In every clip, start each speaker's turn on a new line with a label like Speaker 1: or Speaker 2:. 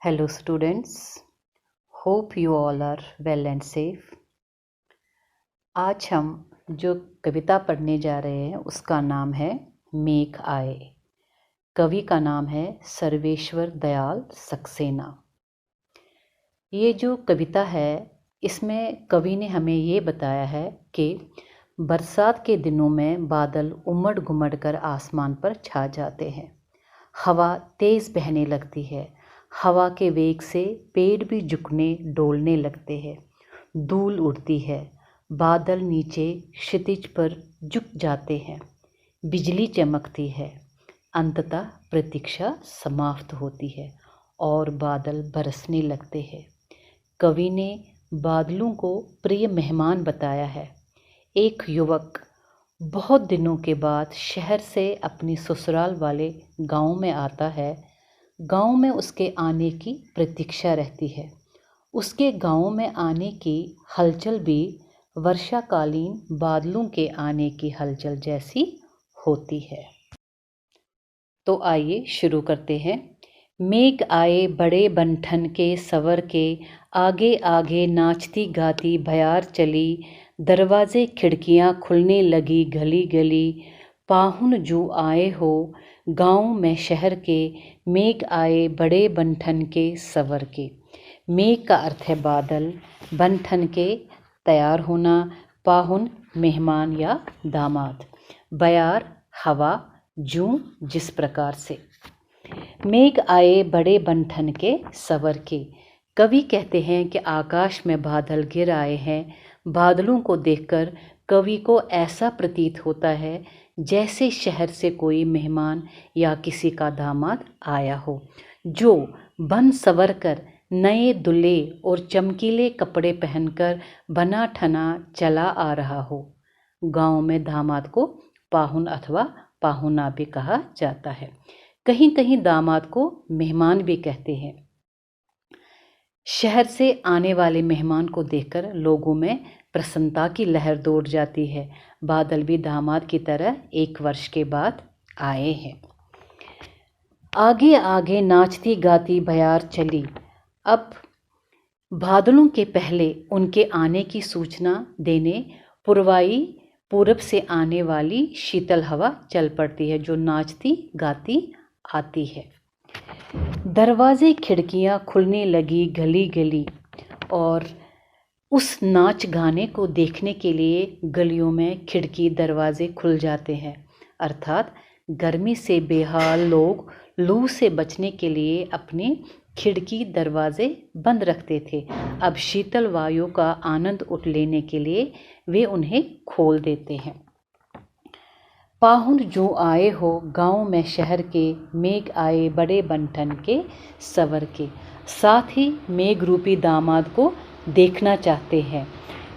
Speaker 1: Hello students, hope you all are well and safe. आज हम जो कविता पढ़ने जा रहे हैं उसका नाम है मेघ आए। कवि का नाम है सर्वेश्वर दयाल सक्सेना। ये जो कविता है इसमें कवि ने हमें ये बताया है कि बरसात के दिनों में बादल उमड़ घुमड़ कर आसमान पर छा जाते हैं। हवा तेज़ बहने लगती है। हवा के वेग से पेड़ भी झुकने डोलने लगते हैं। धूल उड़ती है। बादल नीचे क्षितिज पर झुक जाते हैं। बिजली चमकती है। अंततः प्रतीक्षा समाप्त होती है और बादल बरसने लगते हैं। कवि ने बादलों को प्रिय मेहमान बताया है। एक युवक बहुत दिनों के बाद शहर से अपनी ससुराल वाले गांव में आता है। गांव में उसके आने की प्रतीक्षा रहती है। उसके गांव में आने की हलचल भी वर्षाकालीन बादलों के आने की हलचल जैसी होती है। तो आइए शुरू करते हैं। मेघ आए बड़े बंठन के सवर के, आगे आगे नाचती गाती भयार चली, दरवाजे खिड़कियां खुलने लगी गली गली, पाहुन जो आए हो गांव में शहर के, मेघ आए बड़े बंठन के सवर के। मेघ का अर्थ है बादल, बंठन के तैयार होना, पाहुन मेहमान या दामाद, बयार हवा, जूं जिस प्रकार से। मेघ आए बड़े बंठन के सवर के। कवि कहते हैं कि आकाश में बादल गिर आए हैं। बादलों को देखकर कवि को ऐसा प्रतीत होता है जैसे शहर से कोई मेहमान या किसी का दामाद आया हो, जो बन सवर कर नए दुल्हे और चमकीले कपड़े पहनकर बना ठना चला आ रहा हो। गांव में दामाद को पाहुन अथवा पाहुना भी कहा जाता है। कहीं कहीं दामाद को मेहमान भी कहते हैं। शहर से आने वाले मेहमान को देखकर लोगों में प्रसन्नता की लहर दौड़ जाती है। बादल भी दामाद की तरह एक वर्ष के बाद आए हैं। आगे आगे नाचती गाती भयार चली। अब बादलों के पहले उनके आने की सूचना देने पूरब से आने वाली शीतल हवा चल पड़ती है, जो नाचती गाती आती है। दरवाजे खिड़कियां खुलने लगी गली गली, और उस नाच गाने को देखने के लिए गलियों में खिड़की दरवाजे खुल जाते हैं। अर्थात गर्मी से बेहाल लोग लू से बचने के लिए अपने खिड़की दरवाजे बंद रखते थे। अब शीतल वायु का आनंद उठ लेने के लिए वे उन्हें खोल देते हैं। पाहुन जो आए हो गांव में शहर के, मेघ आए बड़े बंठन के सवर के। साथ ही मेघ रूपी दामाद को देखना चाहते हैं।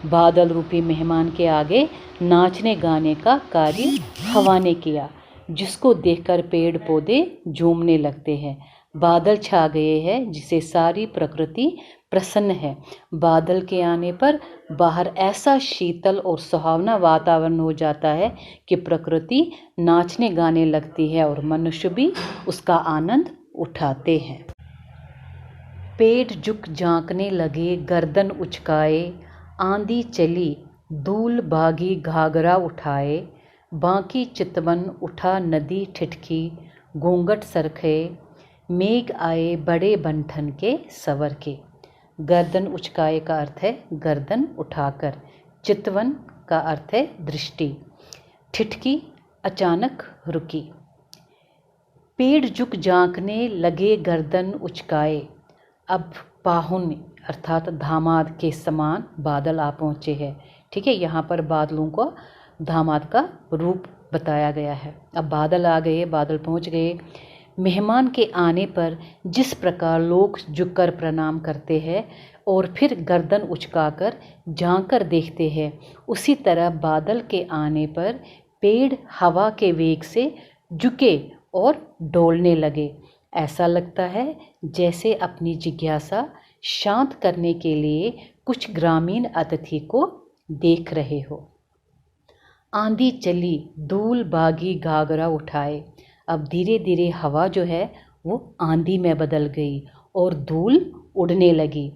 Speaker 1: बादल रूपी मेहमान के आगे नाचने गाने का कार्य हवा ने किया, जिसको देखकर पेड़ पौधे झूमने लगते हैं। बादल छा गए हैं जिसे सारी प्रकृति प्रसन्न है। बादल के आने पर बाहर ऐसा शीतल और सुहावना वातावरण हो जाता है कि प्रकृति नाचने गाने लगती है और मनुष्य भी उसका आनंद उठाते हैं। पेड़ झुक झांकने लगे गर्दन उचकाए, आंधी चली धूल भागी घाघरा उठाए, बांकी चितवन उठा नदी ठिठकी, घूंघट सरखे, मेघ आए बड़े बंठन के सवर के। गर्दन उचकाए का अर्थ है गर्दन उठाकर, चितवन का अर्थ है दृष्टि, ठिठकी अचानक रुकी। पेड़ झुक झांकने लगे गर्दन उचकाए। अब पाहुन अर्थात दामाद के समान बादल आ पहुँचे हैं। ठीक है, यहाँ पर बादलों को दामाद का रूप बताया गया है। अब बादल आ गए, बादल पहुँच गए। मेहमान के आने पर जिस प्रकार लोग झुककर प्रणाम करते हैं और फिर गर्दन उचकाकर झांककर देखते हैं, उसी तरह बादल के आने पर पेड़ हवा के वेग से झुके और डोलने लगे। ऐसा लगता है जैसे अपनी जिज्ञासा शांत करने के लिए कुछ ग्रामीण अतिथि को देख रहे हो। आंधी चली धूल भागी घाघरा उठाए। अब धीरे धीरे हवा जो है वो आंधी में बदल गई और धूल उड़ने लगी।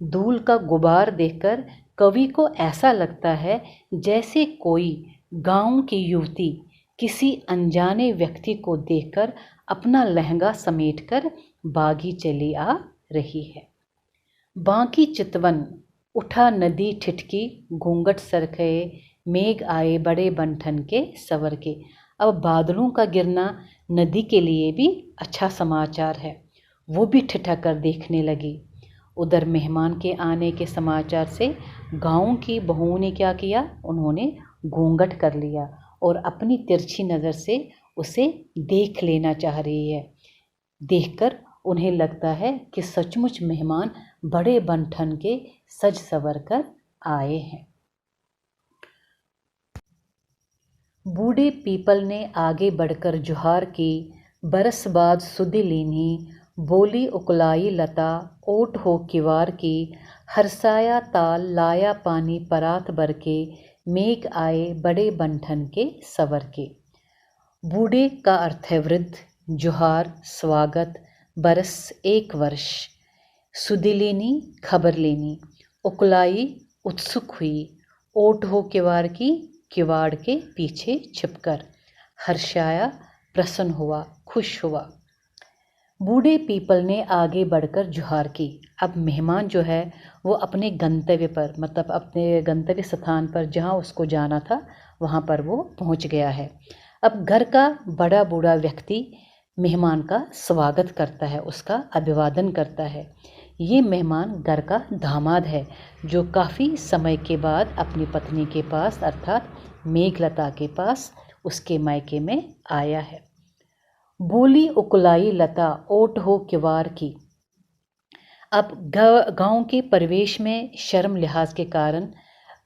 Speaker 1: धूल का गुबार देखकर कवि को ऐसा लगता है जैसे कोई गांव की युवती किसी अनजाने व्यक्ति को देखकर अपना लहंगा समेटकर भागी चली आ रही है। बांकी चितवन उठा नदी ठिठकी, घूंघट सरखे, मेघ आए बड़े बंठन के सवर के। अब बादलों का गिरना नदी के लिए भी अच्छा समाचार है। वो भी ठिठक कर देखने लगी। उधर मेहमान के आने के समाचार से गांव की बहुओं ने क्या किया, उन्होंने घूंघट कर लिया और अपनी तिरछी नज़र से उसे देख लेना चाह रही है। देखकर उन्हें लगता है कि सचमुच मेहमान बड़े बंठन के सज संवर कर आए हैं। बूढ़े पीपल ने आगे बढ़कर जुहार की, बरस बाद सुधि लीनी, बोली उकलाई लता, ओट हो किवार की, हरसाया ताल लाया पानी परात भर के, मेघ आए बड़े बंठन के सवर के। बूढ़े का अर्थ है वृद्ध, जुहार स्वागत, बरस एक वर्ष, सुधि लेनी खबर लेनी, उकलाई उत्सुक हुई, ओट हो किवाड़ की किवाड़ के पीछे छिपकर, हर्षाया प्रसन्न हुआ खुश हुआ। बूढ़े पीपल ने आगे बढ़कर जुहार की। अब मेहमान जो है वो अपने गंतव्य पर, मतलब अपने गंतव्य स्थान पर जहाँ उसको जाना था वहाँ पर वो पहुँच गया है। अब घर का बड़ा बूढ़ा व्यक्ति मेहमान का स्वागत करता है, उसका अभिवादन करता है। ये मेहमान घर का दामाद है जो काफ़ी समय के बाद अपनी पत्नी के पास अर्थात मेघलता के पास उसके मायके में आया है। बोली उकुलाई लता ओट हो किवार की। अब गांव के परिवेश में शर्म लिहाज के कारण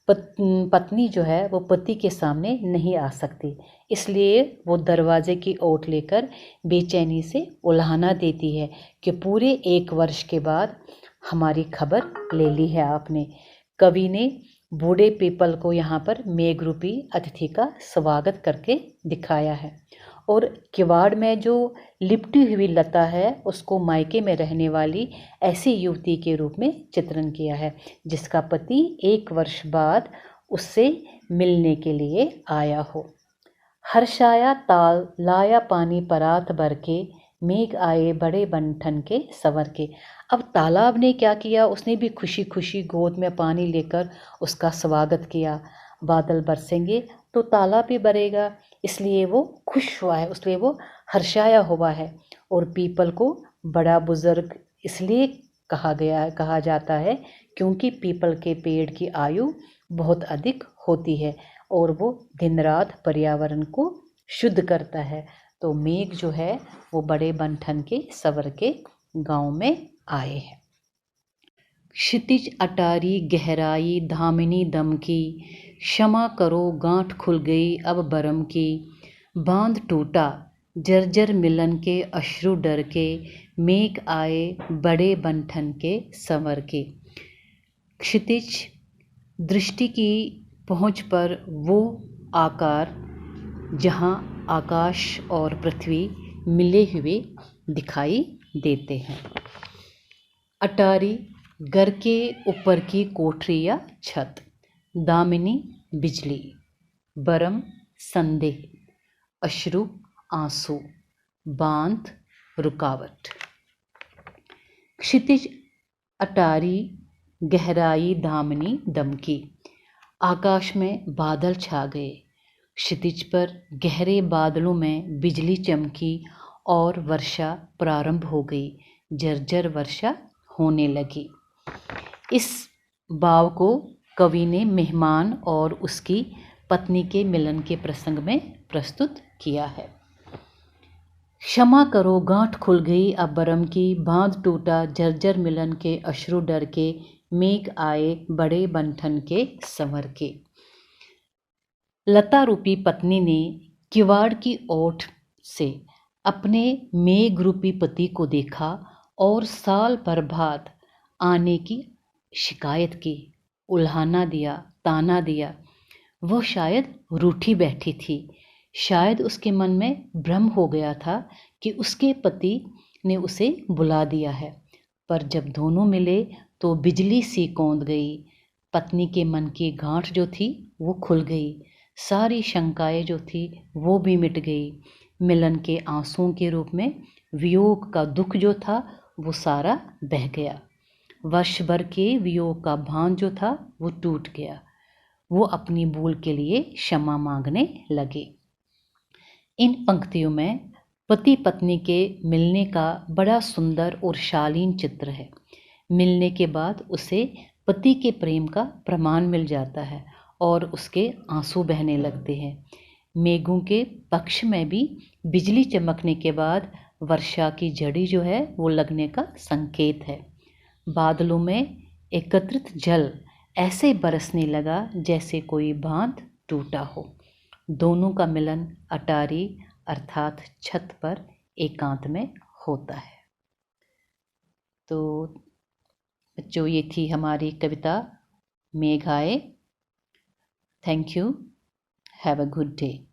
Speaker 1: पत्नी जो है वो पति के सामने नहीं आ सकती, इसलिए वो दरवाजे की ओट लेकर बेचैनी से उल्हाना देती है कि पूरे 1 वर्ष के बाद हमारी खबर ले ली है आपने। कवि ने बूढ़े पीपल को यहाँ पर मेघ रूपी अतिथि का स्वागत करके दिखाया है और किवाड़ में जो लिपटी हुई लता है उसको मायके में रहने वाली ऐसी युवती के रूप में चित्रण किया है जिसका पति 1 वर्ष बाद उससे मिलने के लिए आया हो। हर्षाया ताल लाया पानी परात भर के, मेघ आए बड़े बंठन के सवर के। अब तालाब ने क्या किया, उसने भी खुशी खुशी गोद में पानी लेकर उसका स्वागत किया। बादल बरसेंगे तो तालाब भी भरेगा, इसलिए वो खुश हुआ है, इसलिए वो हर्षाया हुआ है। और पीपल को बड़ा बुजुर्ग इसलिए कहा जाता है क्योंकि पीपल के पेड़ की आयु बहुत अधिक होती है और वो दिन रात पर्यावरण को शुद्ध करता है। तो मेघ जो है वो बड़े बंठन के सवर के गांव में आए हैं। क्षितिज अटारी गहराई धामिनी दम की, क्षमा करो गांठ खुल गई अब बरम की, बांध टूटा जर्जर मिलन के अश्रु डर के, मेघ आए बड़े बंठन के संवर के। क्षितिज दृष्टि की पहुँच पर वो आकार जहाँ आकाश और पृथ्वी मिले हुए दिखाई देते हैं। अटारी घर के ऊपर की कोठरी या छत, दामिनी बिजली, बरम संदेह, अश्रु आंसू, बांध रुकावट। क्षितिज अटारी गहराई धामिनी दमकी। आकाश में बादल छा गए, क्षितिज पर गहरे बादलों में बिजली चमकी और वर्षा प्रारंभ हो गई, झरझर वर्षा होने लगी। इस भाव को कवि ने मेहमान और उसकी पत्नी के मिलन के प्रसंग में प्रस्तुत किया है। क्षमा करो गांठ खुल गई अब बरम की, बांध टूटा झरझर मिलन के अश्रु डर के, मेघ आए बड़े बंठन के संवर के। लता रूपी पत्नी ने किवाड़ की ओट से अपने मेघ रूपी पति को देखा और साल भर बाद आने की शिकायत की, उल्हाना दिया, ताना दिया। वह शायद रूठी बैठी थी, शायद उसके मन में भ्रम हो गया था कि उसके पति ने उसे बुला दिया है, पर जब दोनों मिले तो बिजली सी कौंध गई। पत्नी के मन की गांठ जो थी वो खुल गई, सारी शंकाएं जो थी वो भी मिट गई। मिलन के आंसुओं के रूप में वियोग का दुख जो था वो सारा बह गया। वर्ष भर के वियोग का भान जो था वो टूट गया। वो अपनी भूल के लिए क्षमा मांगने लगे। इन पंक्तियों में पति पत्नी के मिलने का बड़ा सुंदर और शालीन चित्र है। मिलने के बाद उसे पति के प्रेम का प्रमाण मिल जाता है और उसके आंसू बहने लगते हैं। मेघों के पक्ष में भी बिजली चमकने के बाद वर्षा की झड़ी जो है वो लगने का संकेत है। बादलों में एकत्रित जल ऐसे बरसने लगा जैसे कोई बांध टूटा हो। दोनों का मिलन अटारी अर्थात छत पर एकांत में होता है। तो बच्चों, ये थी हमारी कविता मेघ आए। Thank you. Have a good day.